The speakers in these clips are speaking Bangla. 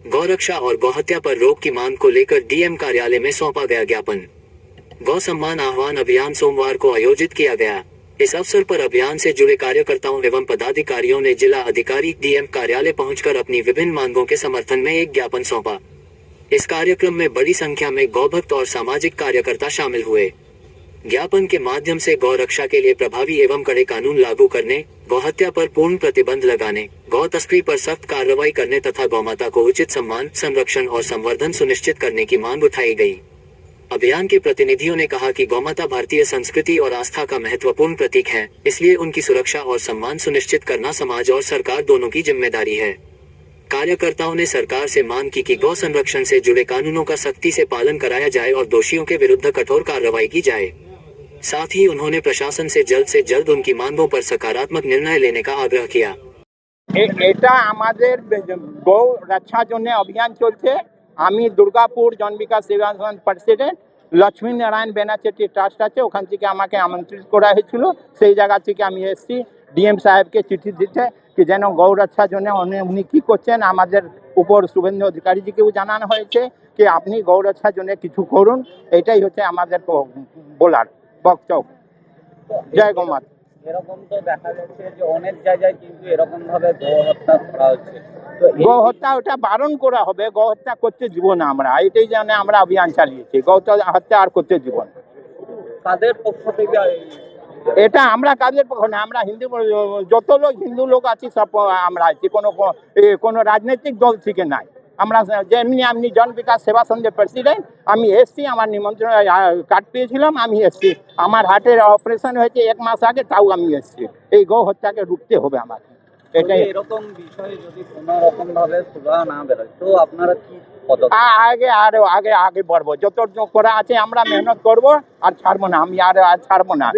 गौरक्षा और गौहत्या पर रोक की मांग को लेकर डीएम कार्यालय में सौंपा गया ज्ञापन। गौ सम्मान आह्वान अभियान सोमवार को आयोजित किया गया। इस अवसर पर अभियान से जुड़े कार्यकर्ताओं एवं पदाधिकारियों ने जिला अधिकारी डीएम कार्यालय पहुंचकर अपनी विभिन्न मांगों के समर्थन में एक ज्ञापन सौंपा। इस कार्यक्रम में बड़ी संख्या में गौभक्त और सामाजिक कार्यकर्ता शामिल हुए। ज्ञापन के माध्यम से गौ रक्षा के लिए प्रभावी एवं कड़े कानून लागू करने, गौहत्या पर पूर्ण प्रतिबंध लगाने, गौ तस्करी पर सख्त कार्रवाई करने तथा गौमाता को उचित सम्मान, संरक्षण और संवर्धन सुनिश्चित करने की मांग उठाई गई। अभियान के प्रतिनिधियों ने कहा कि गौमाता भारतीय संस्कृति और आस्था का महत्वपूर्ण प्रतीक है, इसलिए उनकी सुरक्षा और सम्मान सुनिश्चित करना समाज और सरकार दोनों की जिम्मेदारी है। कार्यकर्ताओं ने सरकार से मांग की कि गौ संरक्षण से जुड़े कानूनों का सख्ती से पालन कराया जाए और दोषियों के विरुद्ध कठोर कार्रवाई की जाए। साथ ही उन्होंने प्रशासन से जल्द उनकी मांगों पर सकारात्मक निर्णय लेने का आग्रह किया। এটা আমাদের গৌ রক্ষার জন্য অভিযান চলছে। আমি দুর্গাপুর জন বিকাশ সেবা সংস্থার প্রেসিডেন্ট, লক্ষ্মী নারায়ণ ব্যানার্জি ট্রাস্ট আছে, ওখান থেকে আমাকে আমন্ত্রিত করা হয়েছিল। সেই জায়গা থেকে আমি এসেছি ডিএম সাহেবকে চিঠি দিতে কি যেন গৌ রক্ষার জন্য উনি কী করছেন আমাদের উপর শুভেন্দু অধিকারীজিকেও জানানো হয়েছে কি আপনি গৌ রক্ষার জন্য কিছু করুন। এটাই হচ্ছে আমাদের বলার বক্তব্য। জয় গৌ মাতা। এরকম তো দেখা যাচ্ছে যে অনেক জায়গায় কিন্তু এরকম ভাবে গো হত্যা করা হচ্ছে। তো গো হত্যা ওটা বারণ করা হবে, গো হত্যা করতে দিব না আমরা, এটাই জানে আমরা অভিযান চালিয়েছি। গো হত্যা আর করতে দিব না। তাদের পক্ষ থেকে এটা আমরা কাজের পক্ষ না, আমরা হিন্দু যত লোক হিন্দু লোক আছি সব আমরা আছি, কোনো রাজনৈতিক দল থেকে নাই। আমরা যেমনি আমি জন বিকাশ সেবা সংঘের প্রেসিডেন্ট, আমি এসছি, আমার নিমন্ত্রণ কার্ড পেয়েছিলাম, আমি এসছি। আমার হার্টের অপারেশন হয়েছে 1 মাস আগে, তাও আমি এসছি। এই গো হত্যাকে রুখতে হবে আমাকে। এটাই এরকম বিষয়ে যদি কোনো রকম ভাবে সুরাহা না বেরোয় তো আপনারা কি পদক্ষেপ আগে বাড়বো, যত করা আছে আমরা মেহনত করব আর ছাড়বো না। আমি আর ছাড়বো না।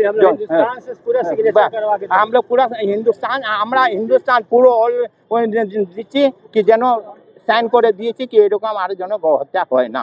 আমরা পুরা হিন্দুস্তান, আমরা হিন্দুস্তান পুরো অল দিচ্ছি কি যেন সাইন করে দিয়েছি কি এরকম আর যেন গো হত্যা হয় না।